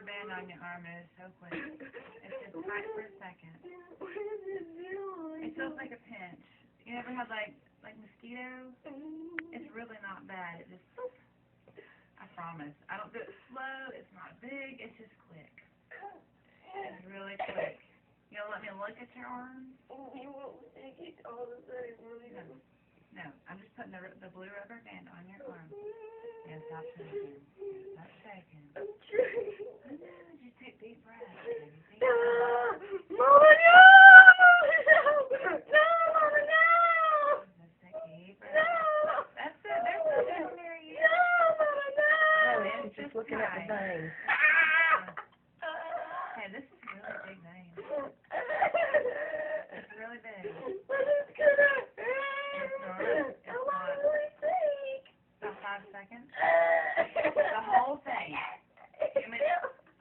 band on your arm is so quick. It's just tight for a second. What is it doing? It feels like a pinch. You ever had like mosquito? It's really not bad. It just, I promise. I don't do it slow. It's not big. It's just quick. It's really quick. You don't let me look at your arm? You won't take it all the time, will you? No, I'm just putting the blue rubber band on your arm. Yeah, stop shaking. Stop shaking. I'm trying. Just take deep breaths, baby. Deep No! breaths. Mama, no! No, Mama, no! Just take deep breaths. No! That's it. There's nothing near you. No, Mama, no! Oh, she's just looking at the vein. Hey, this is really big vein. It's really big. But it's gonna hurt. It's not. It's How long not. will it take? About 5 seconds. The whole thing.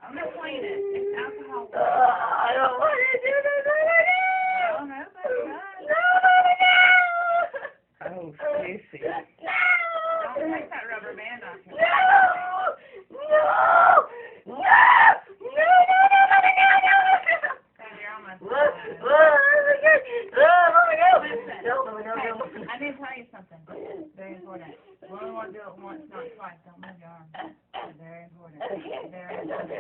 I'm gonna clean it. It's alcohol water. I don't want to do this. Oh, no, but it does. No, Mama, no! Oh, juicy. Don't take that rubber band off your No! No! No! No! No! God, you're almost Oh done. my God! Listen. No, no, no, Hey, no. I need to tell you something. Very important. We only want to do it once, not twice. Don't move your arm. Very important. Very important.